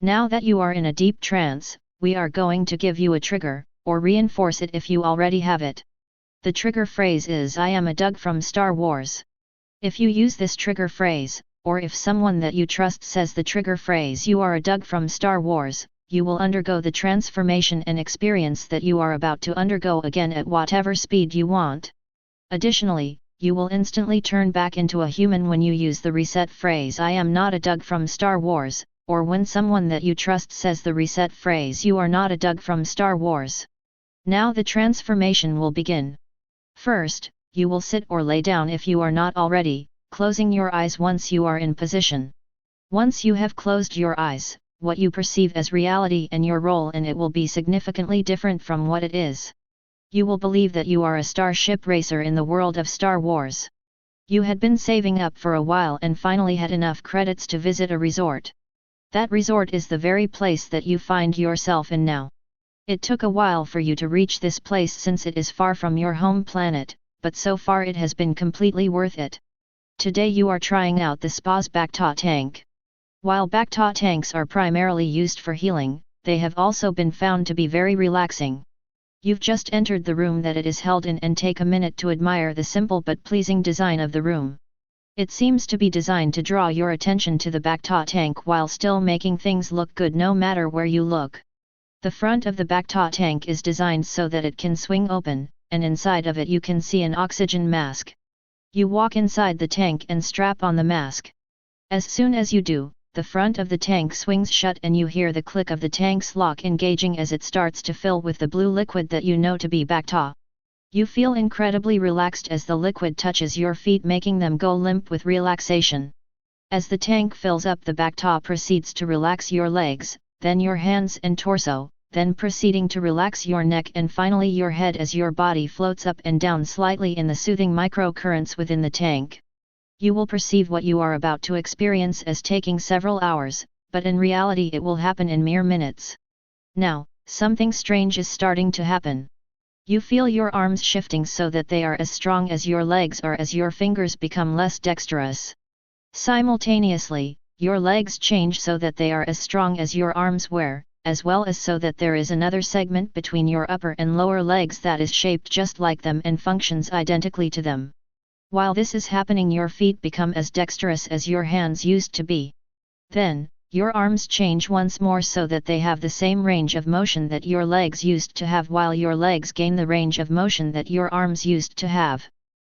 Now that you are in a deep trance, we are going to give you a trigger, or reinforce it if you already have it. The trigger phrase is "I am a Doug from Star Wars." If you use this trigger phrase, or if someone that you trust says the trigger phrase "You are a Doug from Star Wars," you will undergo the transformation and experience that you are about to undergo again at whatever speed you want. Additionally, you will instantly turn back into a human when you use the reset phrase "I am not a Doug from Star Wars," or when someone that you trust says the reset phrase "You are not a Doug from Star Wars." Now the transformation will begin. First, you will sit or lay down if you are not already, closing your eyes once you are in position. Once you have closed your eyes, what you perceive as reality and your role in it will be significantly different from what it is. You will believe that you are a starship racer in the world of Star Wars. You had been saving up for a while and finally had enough credits to visit a resort. That resort is the very place that you find yourself in now. It took a while for you to reach this place since it is far from your home planet, but so far it has been completely worth it. Today you are trying out the spa's Bacta tank. While Bacta tanks are primarily used for healing, they have also been found to be very relaxing. You've just entered the room that it is held in and take a minute to admire the simple but pleasing design of the room. It seems to be designed to draw your attention to the Bacta tank while still making things look good no matter where you look. The front of the Bacta tank is designed so that it can swing open, and inside of it you can see an oxygen mask. You walk inside the tank and strap on the mask. As soon as you do, the front of the tank swings shut and you hear the click of the tank's lock engaging as it starts to fill with the blue liquid that you know to be Bacta. You feel incredibly relaxed as the liquid touches your feet, making them go limp with relaxation. As the tank fills up, the Bacta proceeds to relax your legs, then your hands and torso, then proceeding to relax your neck and finally your head as your body floats up and down slightly in the soothing microcurrents within the tank. You will perceive what you are about to experience as taking several hours, but in reality it will happen in mere minutes. Now, something strange is starting to happen. You feel your arms shifting so that they are as strong as your legs are as your fingers become less dexterous. Simultaneously, your legs change so that they are as strong as your arms were, as well as so that there is another segment between your upper and lower legs that is shaped just like them and functions identically to them. While this is happening, your feet become as dexterous as your hands used to be. Then, your arms change once more so that they have the same range of motion that your legs used to have, while your legs gain the range of motion that your arms used to have.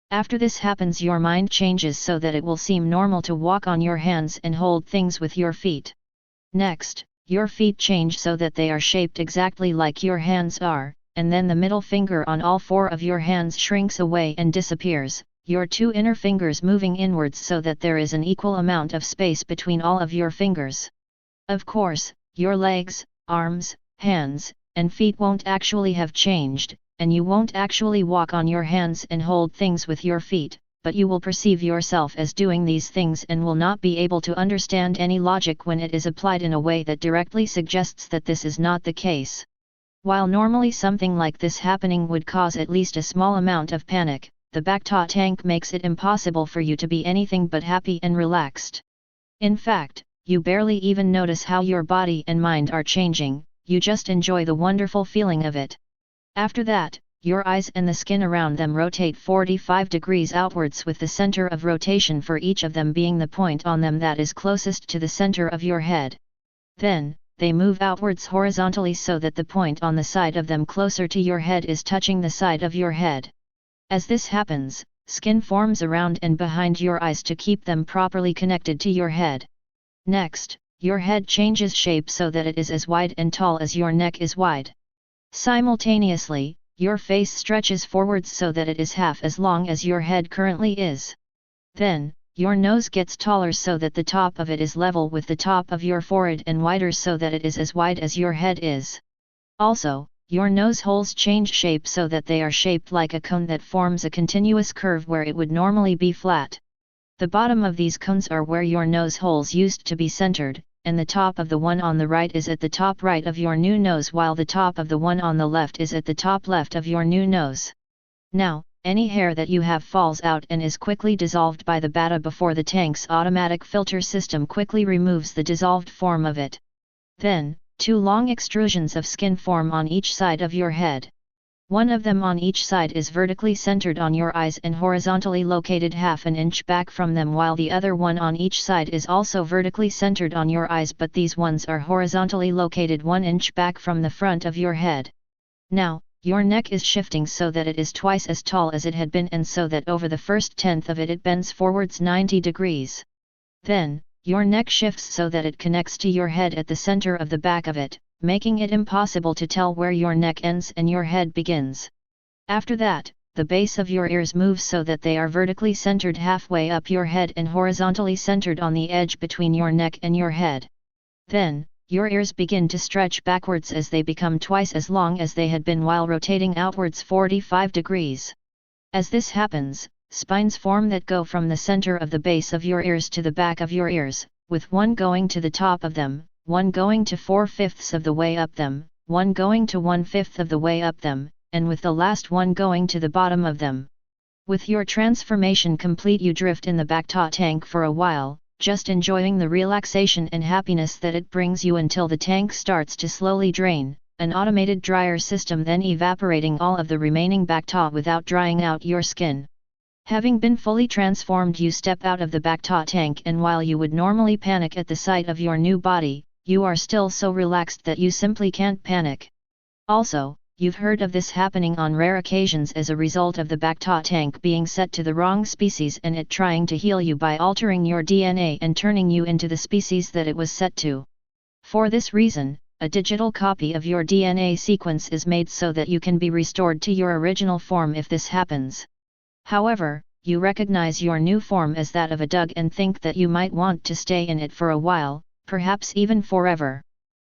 After this happens, your mind changes so that it will seem normal to walk on your hands and hold things with your feet. Next, your feet change so that they are shaped exactly like your hands are, and then the middle finger on all four of your hands shrinks away and disappears, your two inner fingers moving inwards so that there is an equal amount of space between all of your fingers. Of course, your legs, arms, hands, and feet won't actually have changed, and you won't actually walk on your hands and hold things with your feet, but you will perceive yourself as doing these things and will not be able to understand any logic when it is applied in a way that directly suggests that this is not the case. While normally something like this happening would cause at least a small amount of panic, the Bacta tank makes it impossible for you to be anything but happy and relaxed. In fact, you barely even notice how your body and mind are changing, you just enjoy the wonderful feeling of it. After that, your eyes and the skin around them rotate 45 degrees outwards, with the center of rotation for each of them being the point on them that is closest to the center of your head. Then, they move outwards horizontally so that the point on the side of them closer to your head is touching the side of your head. As this happens, skin forms around and behind your eyes to keep them properly connected to your head. Next, your head changes shape so that it is as wide and tall as your neck is wide. Simultaneously, your face stretches forwards so that it is half as long as your head currently is. Then, your nose gets taller so that the top of it is level with the top of your forehead and wider so that it is as wide as your head is. Also, your nose holes change shape so that they are shaped like a cone that forms a continuous curve where it would normally be flat. The bottom of these cones are where your nose holes used to be centered, and the top of the one on the right is at the top right of your new nose, while the top of the one on the left is at the top left of your new nose. Now, any hair that you have falls out and is quickly dissolved by the Bacta before the tank's automatic filter system quickly removes the dissolved form of it. Then, 2 long extrusions of skin form on each side of your head. One of them on each side is vertically centered on your eyes and horizontally located half an inch back from them, while the other one on each side is also vertically centered on your eyes, but these ones are horizontally located 1 inch back from the front of your head. Now, your neck is shifting so that it is twice as tall as it had been, and so that over the first tenth of it bends forwards 90 degrees. Then, your neck shifts so that it connects to your head at the center of the back of it, making it impossible to tell where your neck ends and your head begins. After that, the base of your ears moves so that they are vertically centered halfway up your head and horizontally centered on the edge between your neck and your head. Then, your ears begin to stretch backwards as they become twice as long as they had been while rotating outwards 45 degrees. As this happens, spines form that go from the center of the base of your ears to the back of your ears, with one going to the top of them, one going to 4/5 of the way up them, one going to 1/5 of the way up them, and with the last one going to the bottom of them. With your transformation complete, you drift in the Bacta tank for a while, just enjoying the relaxation and happiness that it brings you until the tank starts to slowly drain, an automated dryer system then evaporating all of the remaining Bacta without drying out your skin. Having been fully transformed, you step out of the Bacta tank, and while you would normally panic at the sight of your new body, you are still so relaxed that you simply can't panic. Also, you've heard of this happening on rare occasions as a result of the Bacta tank being set to the wrong species and it trying to heal you by altering your DNA and turning you into the species that it was set to. For this reason, a digital copy of your DNA sequence is made so that you can be restored to your original form if this happens. However, you recognize your new form as that of a Doug and think that you might want to stay in it for a while, perhaps even forever.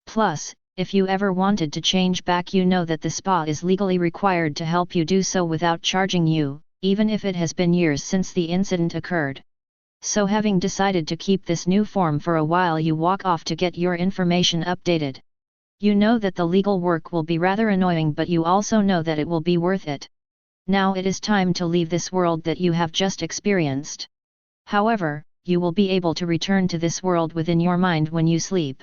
Plus, if you ever wanted to change back, you know that the spa is legally required to help you do so without charging you, even if it has been years since the incident occurred. So having decided to keep this new form for a while, you walk off to get your information updated. You know that the legal work will be rather annoying, but you also know that it will be worth it. Now it is time to leave this world that you have just experienced. However, you will be able to return to this world within your mind when you sleep.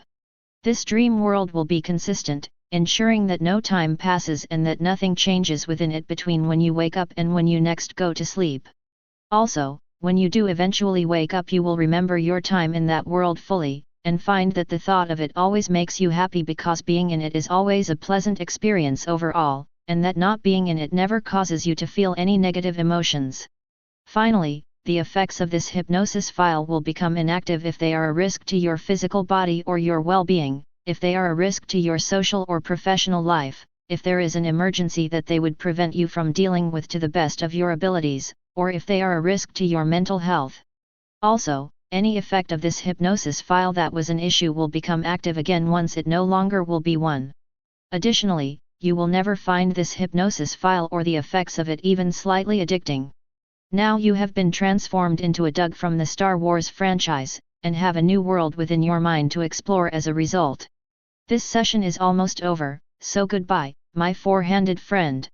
This dream world will be consistent, ensuring that no time passes and that nothing changes within it between when you wake up and when you next go to sleep. Also, when you do eventually wake up, you will remember your time in that world fully, and find that the thought of it always makes you happy because being in it is always a pleasant experience overall, and that not being in it never causes you to feel any negative emotions. Finally, the effects of this hypnosis file will become inactive if they are a risk to your physical body or your well-being, if they are a risk to your social or professional life, if there is an emergency that they would prevent you from dealing with to the best of your abilities, or if they are a risk to your mental health. Also, any effect of this hypnosis file that was an issue will become active again once it no longer will be one. Additionally, you will never find this hypnosis file or the effects of it even slightly addicting. Now you have been transformed into a Doug from the Star Wars franchise, and have a new world within your mind to explore as a result. This session is almost over, so goodbye, my four-handed friend.